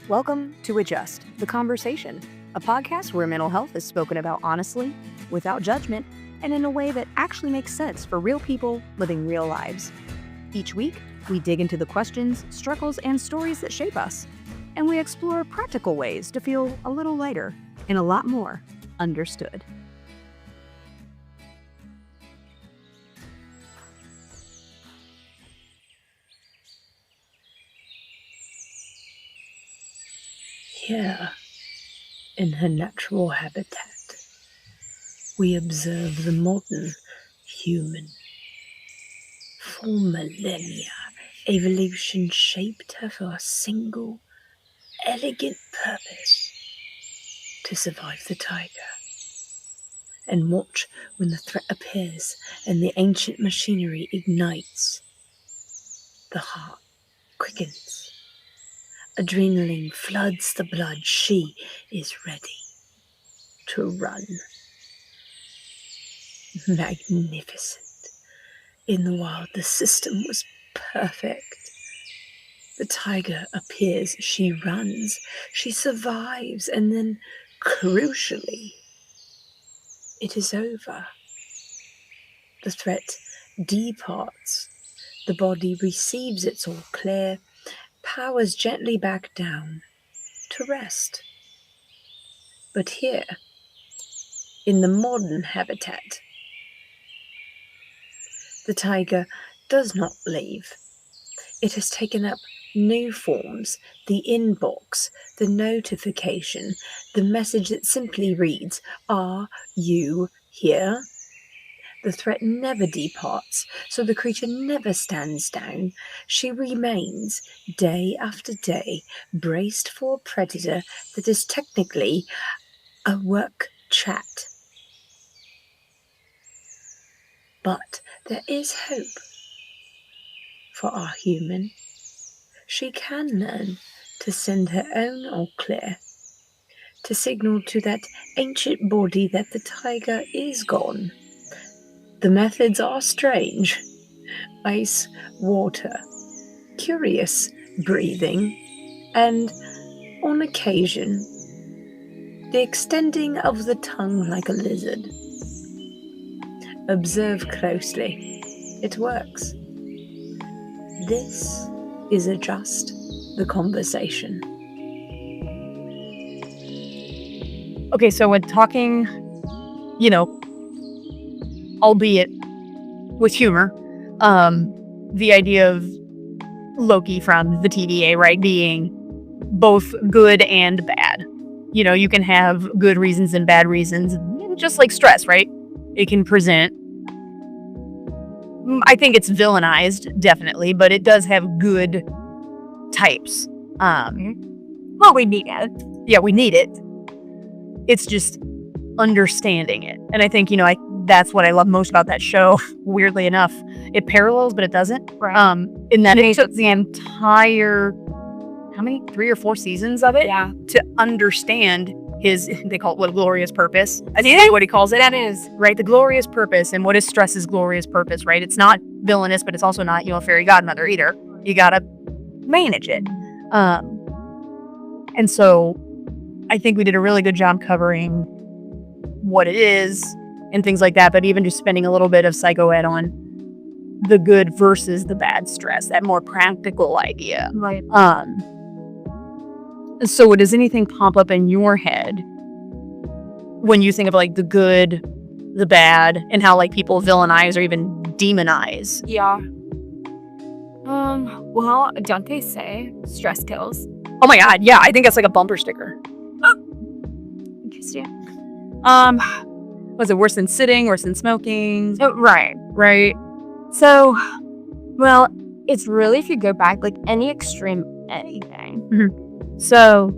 Welcome to Adjust, the Conversation, a podcast where mental health is spoken about honestly, without judgment, and in a way that actually makes sense for real people living real lives. Each week, we dig into the questions, struggles, and stories that shape us, and we explore practical ways to feel a little lighter and a lot more understood. Here, in her natural habitat, we observe the modern human. For millennia, evolution shaped her for a single, elegant purpose: to survive the tiger. And watch when the threat appears and the ancient machinery ignites. The heart quickens. Adrenaline floods the blood. She is ready to run. Magnificent. In the wild, the system was perfect. The tiger appears, she runs, she survives, and then, crucially, it is over. The threat departs. The body receives its all clear, powers gently back down to rest. But here, in the modern habitat, the tiger does not leave. It has taken up new forms: the inbox, the notification, the message that simply reads, "Are you here?" The threat never departs, so the creature never stands down. She remains, day after day, braced for a predator that is technically a work chat. But there is hope for our human. She can learn to send her own all clear, to signal to that ancient body that the tiger is gone. The methods are strange: ice, water, curious breathing, and, on occasion, the extending of the tongue like a lizard. Observe closely. It works. This is Adjust, the Conversation. Okay, so when talking, albeit with humor, the idea of Loki from the TVA, right, being both good and bad. You can have good reasons and bad reasons, just like stress, right? It can present, I think it's villainized, definitely, but it does have good types. Well, we need it. Yeah, we need it. It's just understanding it. And I think, that's what I love most about that show. Weirdly enough, it parallels, but it doesn't. Right. In that it took the entire, 3 or 4 seasons of it to understand his, they call it what, glorious purpose. I think that's what he calls it. That is. Right, the glorious purpose. And what is stress's glorious purpose, right? It's not villainous, but it's also not, a fairy godmother either. You gotta manage it. And so I think we did a really good job covering what it is and things like that, but even just spending a little bit of psycho-ed on the good versus the bad stress, that more practical idea. Right. So does anything pop up in your head when you think of like the good, the bad, and how like people villainize or even demonize? Yeah. Well, don't they say stress kills? Oh my God, yeah, I think that's like a bumper sticker. Interesting. Was it worse than sitting, worse than smoking? Oh, right. Right. So, well, it's really, if you go back, like any extreme anything. Mm-hmm. So,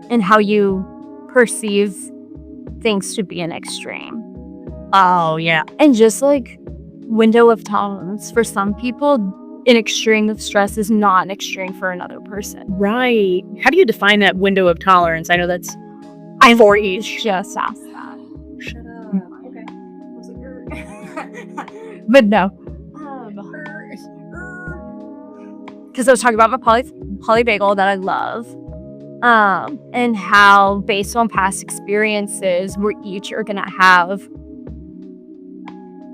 and how you perceive things to be an extreme. Oh, yeah. And just like window of tolerance. For some people, an extreme of stress is not an extreme for another person. Right. How do you define that window of tolerance? I know that's I've already just asked that. Shut up. Okay. Was it But no. Because I was talking about my poly bagel that I love. and how, based on past experiences, we each are going to have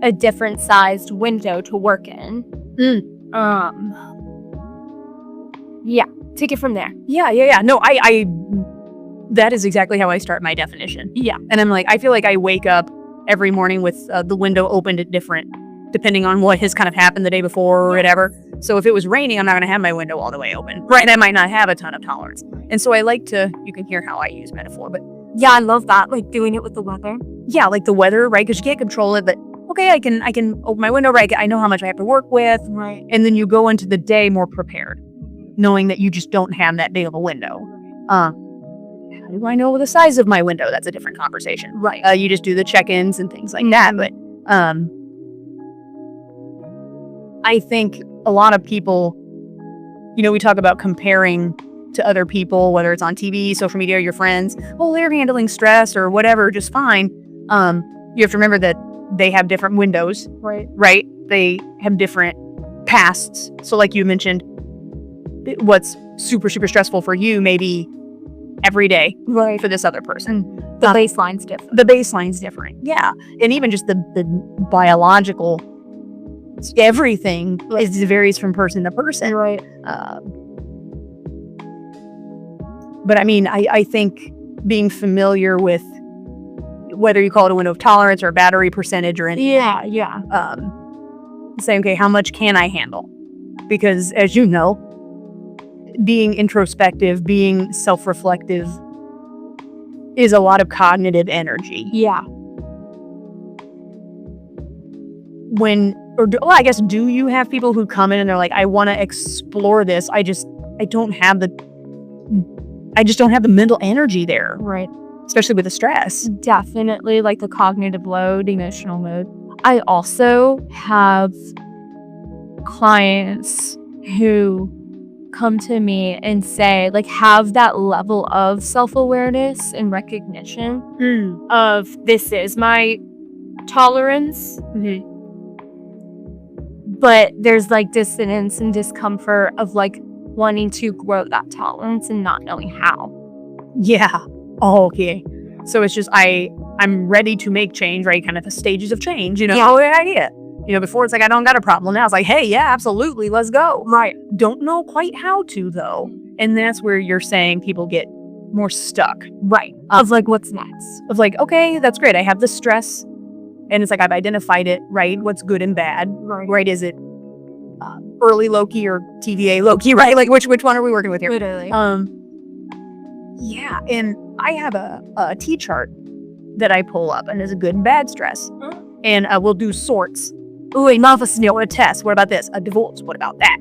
a different sized window to work in. Yeah, take it from there. Yeah. No, I that is exactly how I start my definition. Yeah. And I'm like, I feel like I wake up every morning with the window opened at different, depending on what has kind of happened the day before or whatever. So if it was raining, I'm not going to have my window all the way open. Right. I might not have a ton of tolerance. And so I like to, you can hear how I use metaphor, but yeah, I love that. Like doing it with the weather. Yeah, like the weather, right? Because you can't control it, but okay, I can open my window, right? I know how much I have to work with. Right. And then you go into the day more prepared, knowing that you just don't have that big of a window. How do I know the size of my window? That's a different conversation. Right. You just do the check-ins and things like that. But I think a lot of people, we talk about comparing to other people, whether it's on TV, social media, or your friends. Oh, they're handling stress or whatever just fine. You have to remember that they have different windows. Right? They have different pasts. So like you mentioned, what's super, super stressful for you may be every day for this other person. The baseline's different. The baseline's different. Yeah. And even just the biological, everything varies from person to person. Right. But I mean, I think being familiar with whether you call it a window of tolerance or a battery percentage or anything. Yeah. Saying, okay, how much can I handle? Because as you know, being introspective, being self-reflective is a lot of cognitive energy. Yeah. I guess, do you have people who come in and they're like, I want to explore this. I just don't have the mental energy there. Right. Especially with the stress. Definitely, like the cognitive load, emotional load. I also have clients who come to me and say, like, have that level of self-awareness and recognition of this is my tolerance. But there's like dissonance and discomfort of like wanting to grow that tolerance and not knowing how. Yeah. Oh, okay. So it's just I'm ready to make change, right? Kind of the stages of change, Yeah. Before it's like I don't got a problem. Now it's like, hey, yeah, absolutely, let's go. Right. Don't know quite how to though, and that's where you're saying people get more stuck. Right. Of like, what's next? Of like, okay, that's great. I have the stress, and it's like I've identified it. Right. What's good and bad. Right. Is it early low-key or TVA low-key? Right. Like which one are we working with here? Literally. Yeah, and I have a T chart that I pull up, and there's a good and bad stress, and we'll do sorts. Ooh, a novice a test. What about this? A divorce. What about that?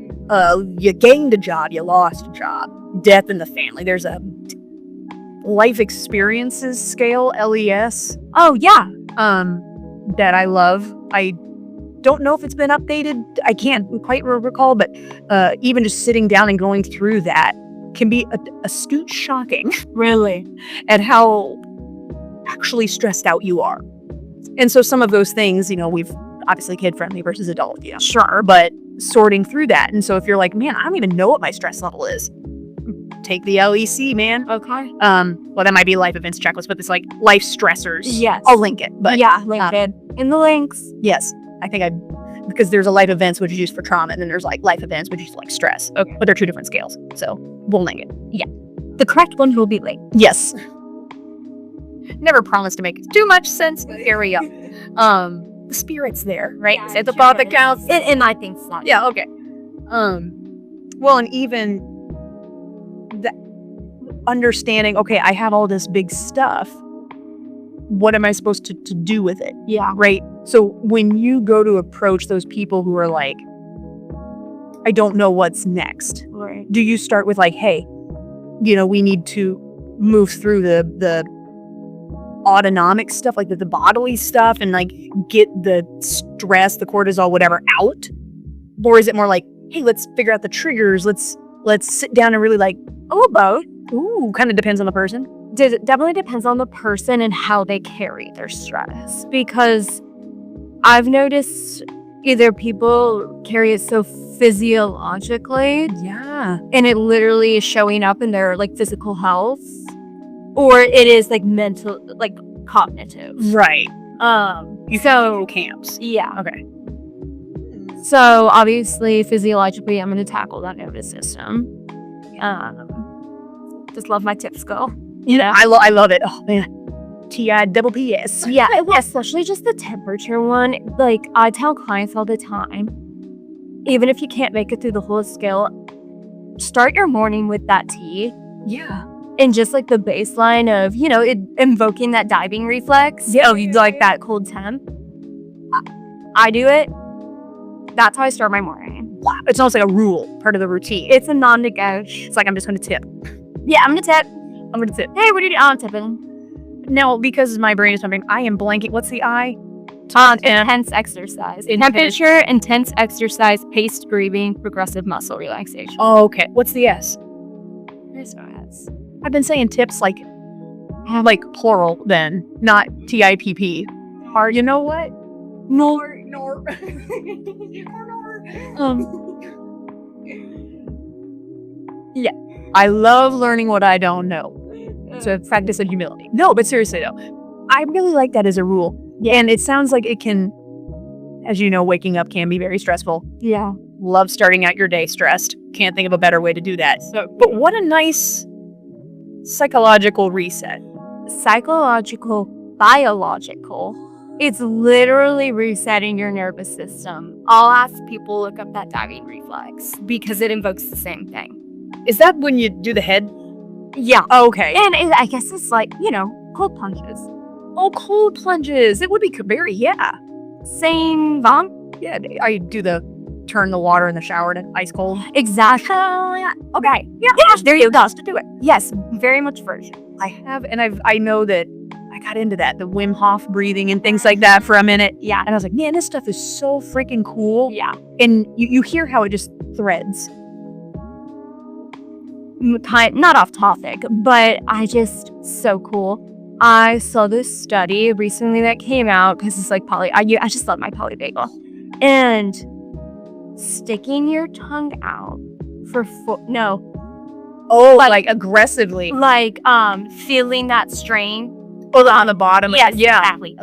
You gained a job, you lost a job. Death in the family. There's a life experiences scale, LES. Oh yeah. That I love. I don't know if it's been updated. I can't quite recall, but even just sitting down and going through that can be astute shocking, really, at how actually stressed out you are. And so some of those things, we've obviously kid-friendly versus adult, sure, but sorting through that. And so if you're like, man, I don't even know what my stress level is, take the LEC, man. Okay. Well, that might be life events checklist, but it's like life stressors. Yes. I'll link it. But yeah, link it in the links. Yes. I think because there's a life events, which is used for trauma, and then there's like life events, which is like stress. Okay. But they're two different scales. So we'll link it. Yeah. The correct one will be linked. Yes. Never promised to make too much sense. Here we go. The spirit's there, right? Yeah, It's the thought that counts. And I think so. Yeah, okay. Well, and even the understanding, okay, I have all this big stuff. What am I supposed to do with it? Yeah. Right? So when you go to approach those people who are like, I don't know what's next. Right. Do you start with like, hey, we need to move through the autonomic stuff, like the bodily stuff, and like get the stress, the cortisol, whatever out? Or is it more like, hey, let's figure out the triggers. Let's sit down and really like, both. Ooh, kind of depends on the person. It definitely depends on the person and how they carry their stress. Because I've noticed either people carry it so physiologically, Yeah. and it literally is showing up in their like physical health, or it is like mental, like cognitive. Right. So camps. yeah. Okay. So obviously, physiologically, I'm going to tackle that nervous system. Just love my TIPP skill. You know, I love it. Oh man. TIPP. Yeah, especially just the temperature one. Like I tell clients all the time, even if you can't make it through the whole scale, start your morning with that tea. Yeah. And just like the baseline of, you know, invoking that diving reflex of like that cold temp. I do it. That's how I start my morning. Wow. It's almost like a rule, part of the routine. It's a non-negotiable. It's like I'm just going to tip. Yeah, I'm gonna tip. I'm going to tip. Hey, what are you doing? I'm tipping. Now, because my brain is pumping, I am blanking. What's the I? Intense exercise. Temperature, intense exercise, paced breathing, progressive muscle relaxation. Oh, okay. What's the S? There's no S. I've been saying tips like plural then, not TIPP. Or you know what? Nor. Yeah. I love learning what I don't know. So practice of humility. No, but seriously though, I really like that as a rule. Yeah. And it sounds like it can, as you know, waking up can be very stressful. Yeah. Love starting out your day stressed. Can't think of a better way to do that. So, but what a nice psychological reset. Psychological, biological. It's literally resetting your nervous system. I'll ask people look up that diving reflex because it invokes the same thing. Is that when you do the head? Yeah. Oh, okay. And I guess it's like, you know, cold plunges. Oh, cold plunges. It would be very, yeah. Same vibe. Yeah, I do turn the water in the shower to ice cold. Exactly. Okay. Yeah. Yes, there you go. To do it. Yes, very much version. I have, and I know that I got into that, the Wim Hof breathing and things like that for a minute. Yeah. And I was like, man, this stuff is so freaking cool. Yeah. And you hear how it just threads. Not off topic, but so cool. I saw this study recently that came out because it's like I just love my polyvagal. And sticking your tongue out for like aggressively, like feeling that strain on the bottom. Yes, yeah, exactly.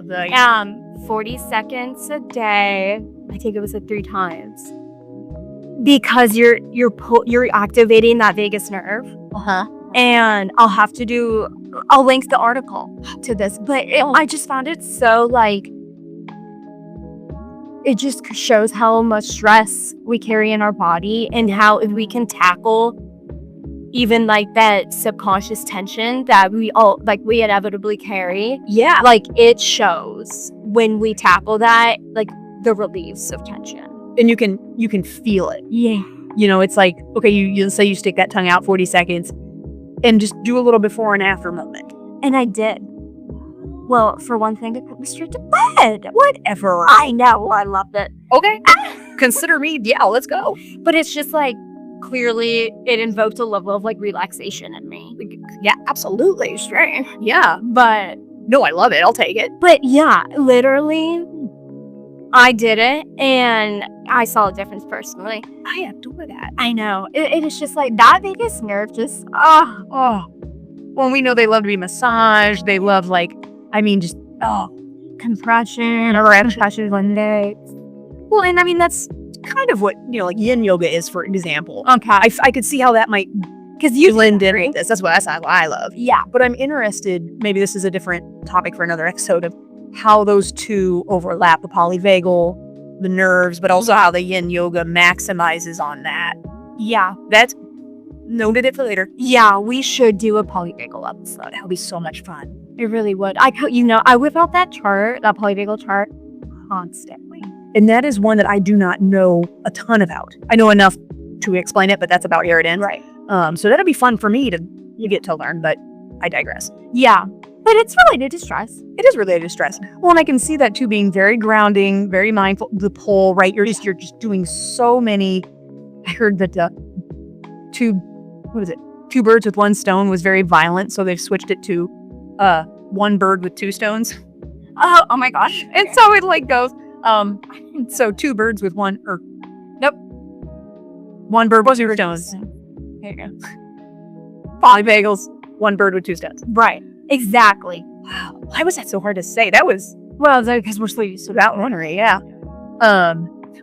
40 seconds a day. I think it was 3 times. Because you're activating that vagus nerve. And I'll link the article to this, but I just found it so it just shows how much stress we carry in our body and how if we can tackle even that subconscious tension that we inevitably carry. Yeah. It shows when we tackle that, the reliefs of tension. And you can feel it. Yeah. You know, it's like, okay, you say you stick that tongue out 40 seconds and just do a little before and after moment. And I did. Well, for one thing, it put me straight to bed. Whatever. I know. I loved it. Okay. Consider me. Yeah, let's go. But it's just clearly it invoked a level of relaxation in me. Yeah, absolutely. Strange. Yeah. But no, I love it. I'll take it. But yeah, literally, I did it and I saw a difference personally. I adore that. I know. It is just that vagus nerve just, Well, we know they love to be massaged. They love compression or compression one day. Well, and I mean, that's kind of what, yin yoga is, for example. Okay. I could see how that might, because you blend in with this. That's what I love. Yeah. But I'm interested, maybe this is a different topic for another episode, of how those two overlap, the polyvagal, the nerves, but also how the yin yoga maximizes on that. Yeah. That's noted it for later. Yeah, we should do a polyvagal episode. That would be so much fun. It really would. I whip out that polyvagal chart constantly. And that is one that I do not know a ton about. I know enough to explain it, but that's about where it ends. Right. So that'd be fun for me you get to learn, but I digress. Yeah. But it's related to stress. It is related to stress. Well, and I can see that too, being very grounding, very mindful. The pull, right? You're just doing so many. I heard that two birds with one stone was very violent, so they've switched it to one bird with 2 stones. Oh my gosh. And so it goes, so 2 birds with one, or nope. One bird with 2 stones. There you go. 5 bagels, 1 bird with 2 stones. Right. Exactly. Wow. Why was that so hard to say? That was Well, because we're so used to that ornery, yeah.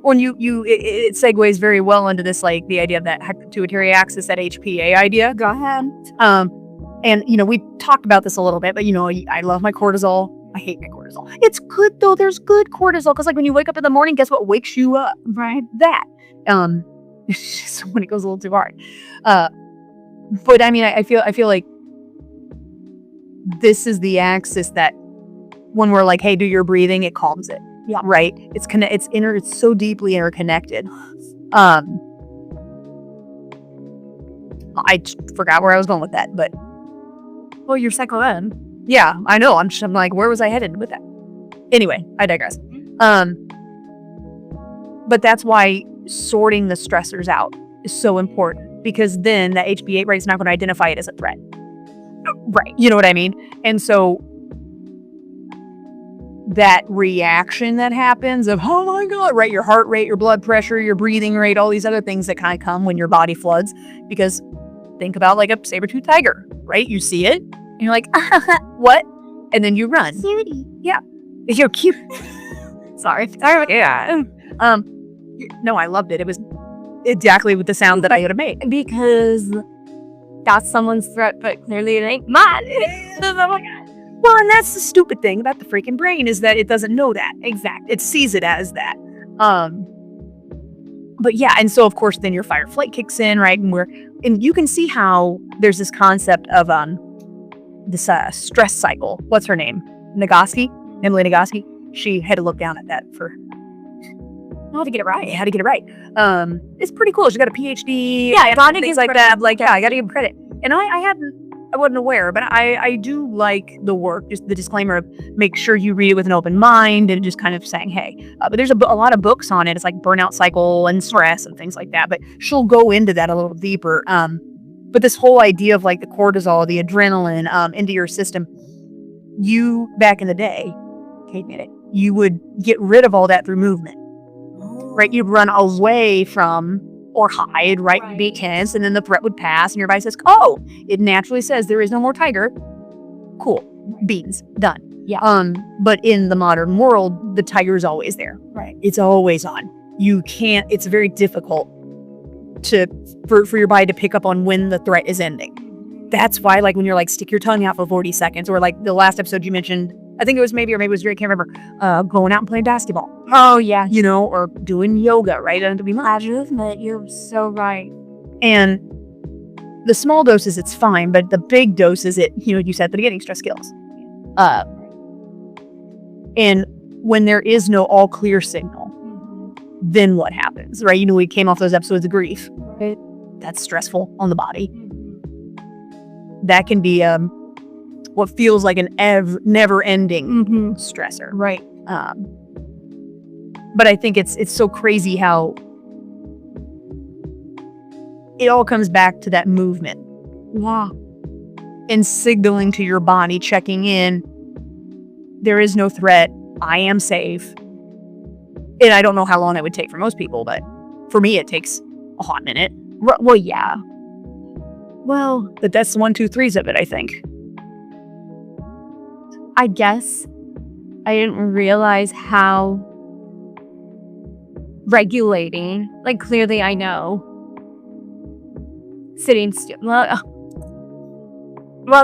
When it segues very well into this, like the idea of that pituitary axis, that HPA idea. Go ahead. And we talked about this a little bit, but I love my cortisol. I hate my cortisol. It's good though. There's good cortisol because like when you wake up in the morning, guess what wakes you up? Right. That. It's just when it goes a little too hard. But I mean, I feel like this is the axis that when we're like, hey, do your breathing, it calms it. Yeah. Right. It's so deeply interconnected. I forgot where I was going with that, but Well, you're cycle in. yeah, I know. I'm like, where was I headed with that? Anyway, I digress. But that's why sorting the stressors out is so important because then that HPA rate is not going to identify it as a threat. Right. You know what I mean? And so that reaction that happens of, oh my God, right? Your heart rate, your blood pressure, your breathing rate, all these other things that kind of come when your body floods. Because think about like a saber-toothed tiger, right? You see it and you're like, what? And then you run. Cutie. Yeah. You're cute. Sorry. Yeah. No, I loved it. It was exactly with the sound that I would have made. Because that's someone's threat, but clearly it ain't mine. Well, and that's the stupid thing about the freaking brain is that it doesn't know that. Exactly. It sees it as that. But yeah, and so of course then your fight or flight kicks in, right? And you can see how there's this concept of this stress cycle. What's her name? Emily Nagoski. She had to look down at that for How to get it right. how to get it right. It's pretty cool. She got a PhD. Yeah, and things like that. Like, yeah, I got to give her credit. And I wasn't aware, but I do like the work, just the disclaimer of make sure you read it with an open mind and just kind of saying, hey, but there's a lot of books on it. It's like burnout cycle and stress and things like that, but she'll go into that a little deeper. But this whole idea of like the cortisol, the adrenaline into your system, you back in the day, Kate made it, you would get rid of all that through movement, right? You'd run away from or hide, right? Be tense, and then the threat would pass, and your body says, "Oh, it naturally says there is no more tiger." Cool, beans, done. Yeah. But in the modern world, the tiger is always there. Right. It's always on. You can't. It's very difficult for your body to pick up on when the threat is ending. That's why, like when you're like stick your tongue out for 40 seconds, or like the last episode you mentioned. I think it was maybe it was Jerry, I can't remember, going out and playing basketball. Oh, yeah. Or doing yoga, right? And to be Movement, you're so right. And the small doses, it's fine, but the big doses, you said at the beginning, stress kills. And when there is no all clear signal, then what happens, right? We came off those episodes of grief. Right. That's stressful on the body. That can be what feels like an never-ending stressor. Right. But I think it's so crazy how it all comes back to that movement. Wow. And signaling to your body, checking in, there is no threat, I am safe. And I don't know how long it would take for most people, but for me, it takes a hot minute. Well, yeah. Well, that's the 1, 2, 3s of it, I think. I guess I didn't realize how regulating, like clearly I know, sitting still. Well,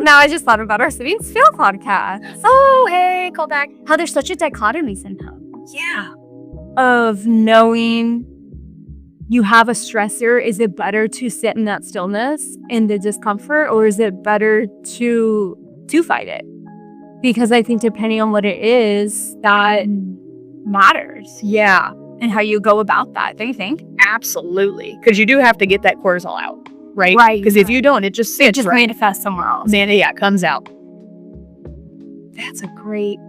now I just thought about our Sitting Still podcast. Oh, hey, call back. How there's such a dichotomy sometimes. Yeah. Of knowing you have a stressor. Is it better to sit in that stillness in the discomfort, or is it better to fight it? Because I think depending on what it is, that matters. Yeah. And how you go about that, don't you think? Absolutely. Because you do have to get that cortisol out, right? Right. Because if you don't, it just sits. It just manifests somewhere else. Then, yeah, it comes out. That's a great...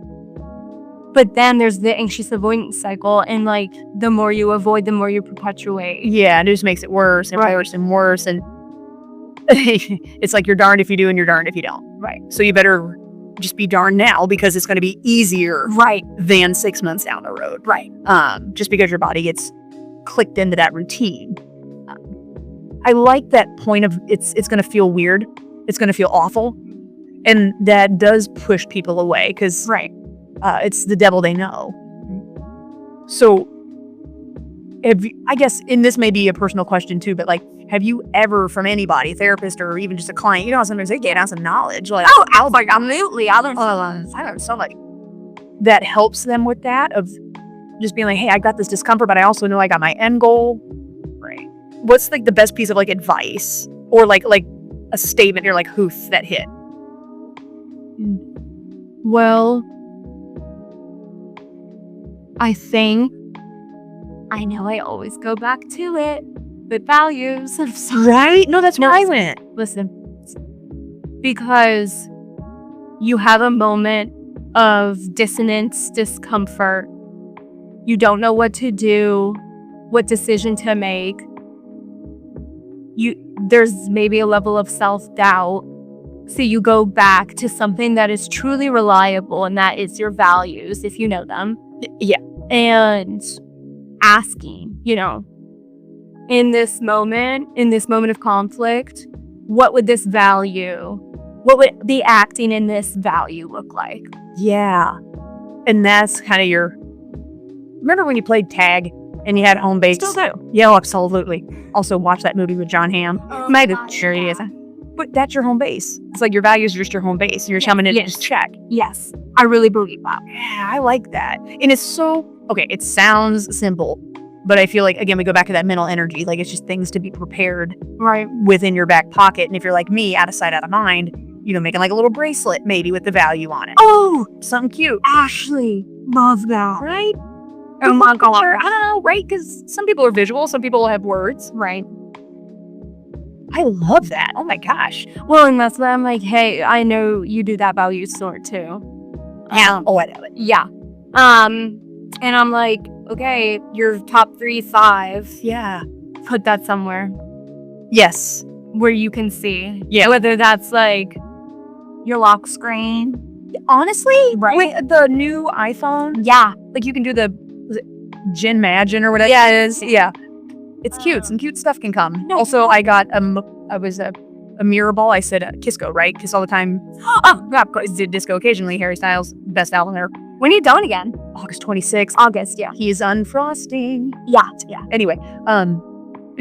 But then there's the anxious avoidance cycle. And like, the more you avoid, the more you perpetuate. Yeah, and it just makes it worse and worse and worse. And it's like you're darned if you do and you're darned if you don't. Right. So you better just be darned now because it's going to be easier than 6 months down the road. Right. Just because your body gets clicked into that routine. I like that point of it's going to feel weird. It's going to feel awful. And that does push people away because it's the devil they know. So I guess, and this may be a personal question too, but like, have you ever from anybody, a therapist or even just a client, sometimes they get out some knowledge. Like, absolutely. I learned so much. That helps them with that of just being like, hey, I got this discomfort, but I also know I got my end goal. Right. What's like the best piece of like advice or like a statement you're like, hoof, that hit? Well, I know I always go back to it, but values. I'm sorry. Right? No, that's where I went. Listen, because you have a moment of dissonance, discomfort. You don't know what to do, what decision to make. There's maybe a level of self-doubt. So you go back to something that is truly reliable, and that is your values, if you know them. Yeah. And asking, in this moment of conflict, what would the acting in this value look like? Yeah. And that's kind of remember when you played tag and you had home base? Still do. Yeah, absolutely. Also watch that movie with John Hamm. Maybe sure he is. But that's your home base. It's like your values are just your home base. You're coming in to just check. Yes. I really believe that. Yeah, I like that. And it's so, okay, it sounds simple, but I feel like, again, we go back to that mental energy. Like, it's just things to be prepared within your back pocket. And if you're like me, out of sight, out of mind, making like a little bracelet maybe with the value on it. Oh, something cute. Ashley, love that. Right? Oh my God. I don't know, right? Because some people are visual, some people have words. Right. I love that. Oh my gosh. Well, and that's why I'm like, hey, I know you do that value sort too. I know it. Yeah. And I'm like, okay, your top 5. Yeah. Put that somewhere. Yes. Where you can see. Yeah. Whether that's like your lock screen. Honestly, right. With the new iPhone. Yeah. Like you can do was it Gen Magin or whatever it is. Yeah. It's cute. Some cute stuff can come. No. Also, I got a mirror ball. I said Kisco, right? Kiss all the time. Oh, yeah, of course. Did disco occasionally. Harry Styles, best album ever. When are you doing again? August 26th. August, yeah. He's unfrosting. Yeah. Anyway,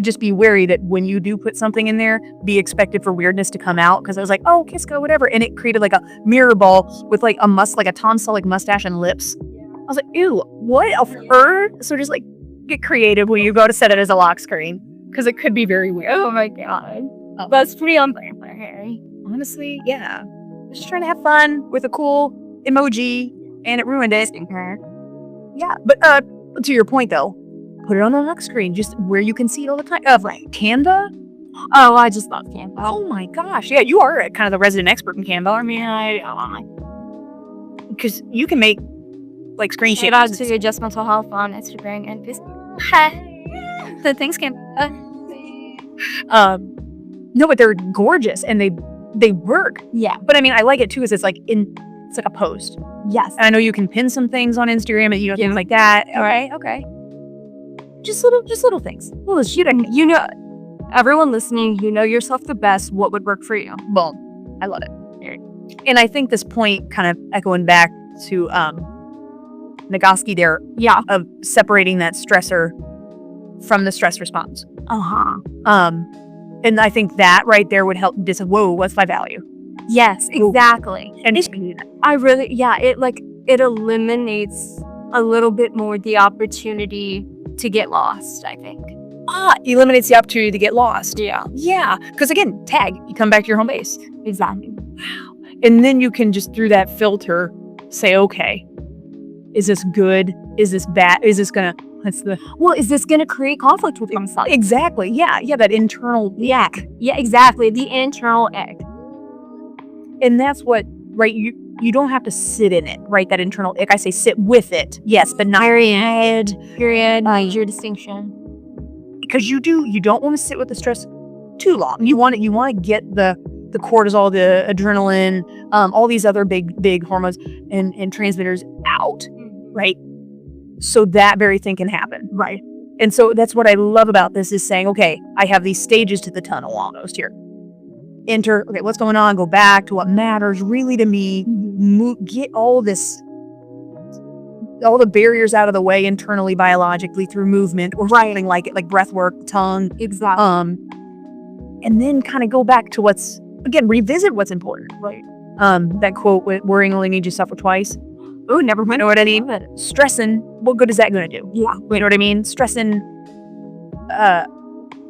just be wary that when you do put something in there, be expected for weirdness to come out. Because I was like, oh, Kisco, whatever. And it created like a mirror ball with like like a Tom Selleck mustache and lips. I was like, ew, what? A fur? So just like, get creative when you go to set it as a lock screen, because it could be very weird. Oh my God. That's pretty on brand for Harry. Honestly, yeah. Just trying to have fun with a cool emoji, and it ruined it. Yeah, but to your point though, put it on the lock screen, just where you can see it all the time. Like Canva. Oh, I just love Canva. Oh my gosh, yeah, you are kind of the resident expert in Canva. I mean, because you can make like screen Shout out to Just Mental Health on Instagram and Facebook. The things can. No, but they're gorgeous and they work. Yeah, but I mean, I like it too. Is it's like a post. Yes, and I know you can pin some things on Instagram and things like that. All right, okay. Just little things. Well, everyone listening, yourself the best. What would work for you? Boom. I love it. And I think this point, kind of echoing back to Nagoski there, of separating that stressor from the stress response. And I think that right there would help whoa, what's my value? Yes, exactly. And it eliminates a little bit more the opportunity to get lost, I think. Eliminates the opportunity to get lost. Yeah. Yeah. Because again, tag, you come back to your home base. Exactly. Wow. And then you can just, through that filter, say, okay, is this good? Is this bad? Is this going to, is this going to create conflict with myself? Exactly. Yeah. Yeah. That internal yak. Yeah, exactly. The internal egg. And that's what, right? You don't have to sit in it, right? That internal ick. I say sit with it. Yes, but not. Period. Your distinction. Because you don't want to sit with the stress too long. You want to get the cortisol, the adrenaline, all these other big hormones and transmitters out, right? So that very thing can happen. Right. And so that's what I love about this is saying, okay, I have these stages to the tunnel almost here. Enter, okay, what's going on? Go back to what matters really to me. Get all the barriers out of the way internally, biologically through movement or something like it, like breath work, tongue. Exactly. And then kind of go back to revisit what's important. Right. That quote, worrying only made you suffer twice. Oh, never mind. You know what I mean? Stressing, what good is that going to do? Yeah. You know what I mean? Stressing,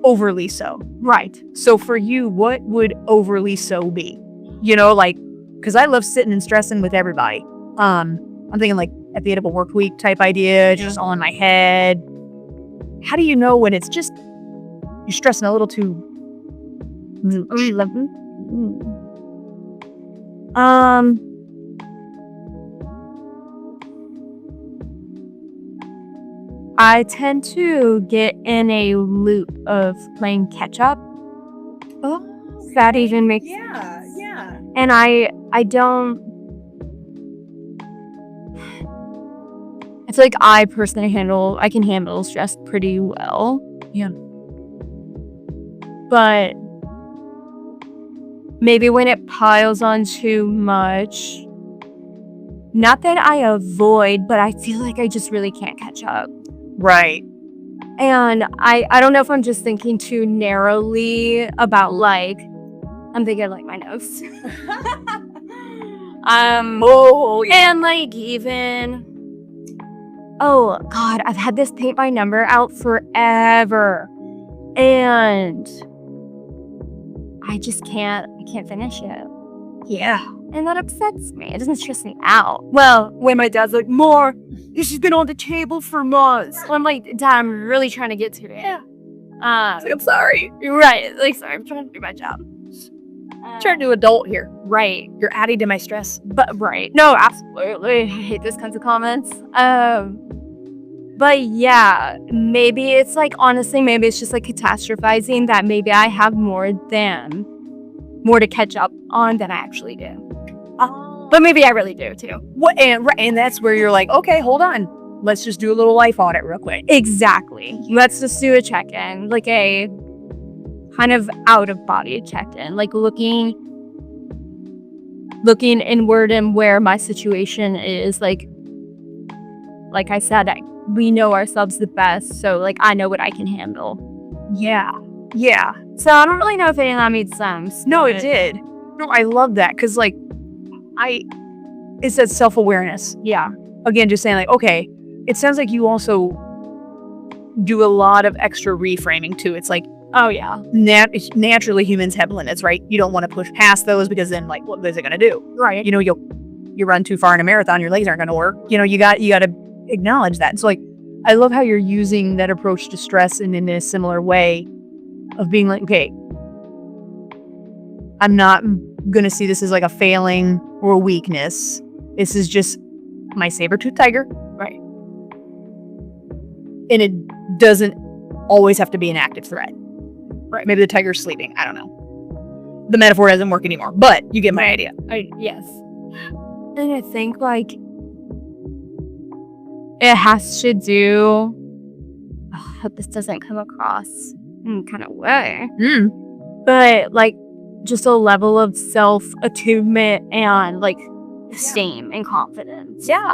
overly so. Right. So for you, what would overly so be? You know, like, because I love sitting and stressing with everybody. I'm thinking like at the end of a work week type idea, just all in my head. How do you know when it's just you're stressing a little too? I tend to get in a loop of playing catch up. Oh, that even makes sense. Yeah. And I don't. I feel like I personally can handle stress pretty well. Yeah. But maybe when it piles on too much, not that I avoid, but I feel like I just really can't catch up. Right. And I don't know if I'm just thinking too narrowly about like, I'm thinking like my nose. And like even, oh God, I've had this paint by number out forever. And I can't finish it. Yeah. And that upsets me. It doesn't stress me out. Well, when my dad's like, more, she's been on the table for months. I'm like, Dad, I'm really trying to get to it. Yeah. I'm sorry. You're right. Like, sorry, I'm trying to do my job. Trying to do adult here. Right. You're adding to my stress. But, right. No, absolutely. I hate those kinds of comments. But yeah, maybe it's like, honestly, maybe it's just like catastrophizing that maybe I have more to catch up on than I actually do. But maybe I really do too. And that's where you're like, okay, hold on. Let's just do a little life audit real quick. Exactly. Let's just do a check-in, like a kind of out-of-body check-in, like looking inward and where my situation is. Like I said, we know ourselves the best, so like I know what I can handle. Yeah. So I don't really know if any of that made sense. No, it did. No, I love that because like it's that self-awareness. Yeah. Again, just saying like, okay, it sounds like you also do a lot of extra reframing too. It's like, oh yeah, naturally humans have limits, right? You don't want to push past those because then like, what is it going to do? Right. You know, you run too far in a marathon, your legs aren't going to work. You know, you got to acknowledge that. And so like, I love how you're using that approach to stress in a similar way of being like, okay, I'm not going to see this as like a failing or a weakness. This is just my saber-toothed tiger. Right. And it doesn't always have to be an active threat. Right. Maybe the tiger's sleeping. I don't know. The metaphor doesn't work anymore, but you get my idea. Yes. And I think like it has to do, I hope this doesn't come across in kind of way, but like just a level of self-attunement and like esteem and confidence. Yeah.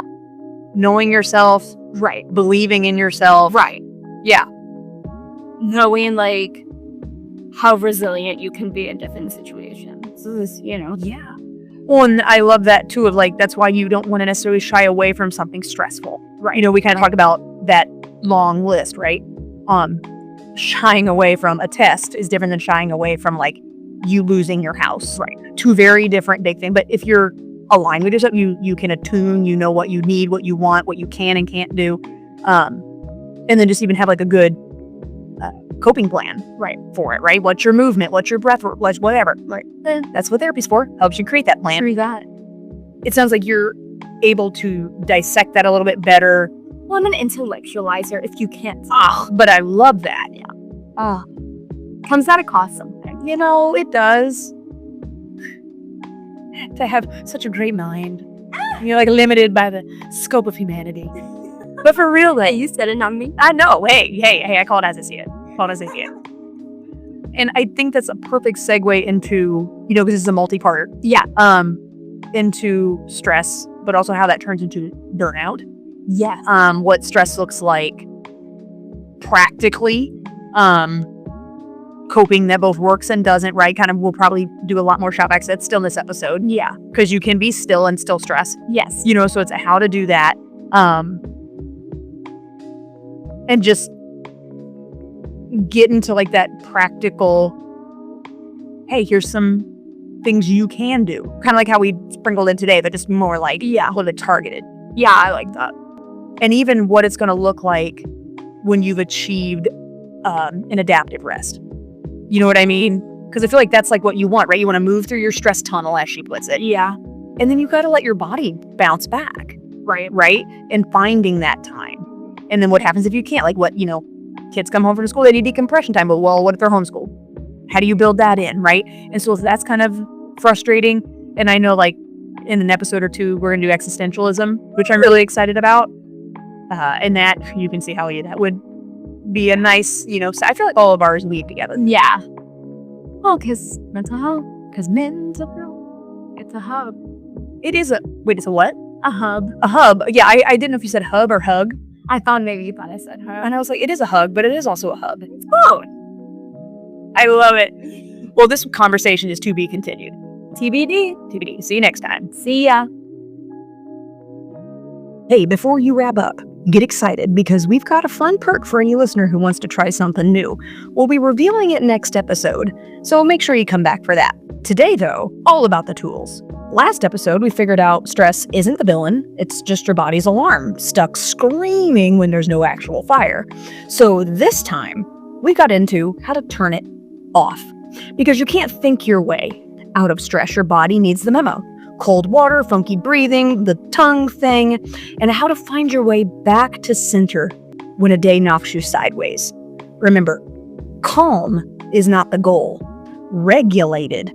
Knowing yourself. Right. Believing in yourself. Right. Yeah. Knowing like how resilient you can be in different situations. You know. Yeah. Well, and I love that too of like, that's why you don't want to necessarily shy away from something stressful. Right. You know, we kind of talked about that long list, right? Shying away from a test is different than shying away from like you losing your house. Right. Two very different big things. But if you're aligned with yourself, you can attune, you know what you need, what you want, what you can and can't do. And then just even have like a good coping plan for it, right? What's your movement? What's your breath work? Whatever. Right. That's what therapy's for. Helps you create that plan. Through that. It sounds like you're able to dissect that a little bit better. Well, I'm an intellectualizer if you can't. But I love that. Yeah. Comes at a cost something. You know, it does. To have such a great mind. You're like limited by the scope of humanity. But for real, like, you said it, not me. I know. Hey, I call it as I see it. And I think that's a perfect segue into, because this is a multi-part. Yeah. Into stress, but also how that turns into burnout. Yeah. What stress looks like practically. Coping that both works and doesn't, right? Kind of, we'll probably do a lot more shop exits still in this episode. Yeah. Because you can be still and still stress. Yes. So it's how to do that. And just get into like that practical, hey, here's some things you can do. Kind of like how we sprinkled in today, but just more like, a little bit targeted. Yeah, I like that. And even what it's going to look like when you've achieved an adaptive rest. You know what I mean? Because I feel like that's like what you want, right? You want to move through your stress tunnel, as she puts it. Yeah. And then you got to let your body bounce back. Right? And finding that time. And then what happens if you can't? Like kids come home from school, they need decompression time. But what if they're homeschooled? How do you build that in, right? And so that's kind of frustrating. And I know like in an episode or two, we're going to do existentialism, which I'm really excited about. And that you can see how that would be a nice, I feel like all of ours weave together. Yeah. Well, because mental health, it's a hub. It is it's a what? A hub. A hub. Yeah, I didn't know if you said hub or hug. I thought maybe you thought I said hub. And I was like, it is a hug, but it is also a hub. Oh, I love it. Well, this conversation is to be continued. TBD. See you next time. See ya. Hey, before you wrap up, get excited because we've got a fun perk for any listener who wants to try something new. We'll be revealing it next episode, so make sure you come back for that. Today, though, all about the tools. Last episode, we figured out stress isn't the villain, it's just your body's alarm, stuck screaming when there's no actual fire. So this time, we got into how to turn it off. Because you can't think your way out of stress, your body needs the memo. Cold water, funky breathing, the tongue thing, and how to find your way back to center when a day knocks you sideways. Remember, calm is not the goal. Regulated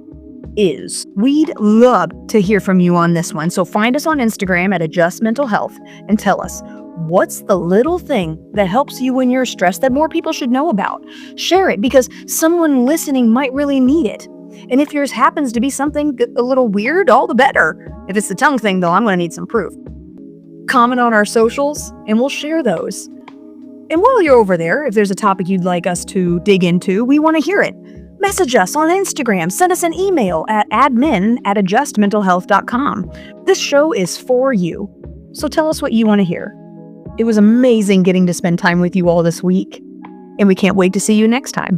is. We'd love to hear from you on this one, so find us on Instagram at Adjust Mental Health and tell us, what's the little thing that helps you when you're stressed that more people should know about? Share it because someone listening might really need it. And if yours happens to be something a little weird, all the better. If it's the tongue thing, though, I'm going to need some proof. Comment on our socials, and we'll share those. And while you're over there, if there's a topic you'd like us to dig into, we want to hear it. Message us on Instagram. Send us an email at admin@adjustmentalhealth.com. This show is for you, so tell us what you want to hear. It was amazing getting to spend time with you all this week, and we can't wait to see you next time.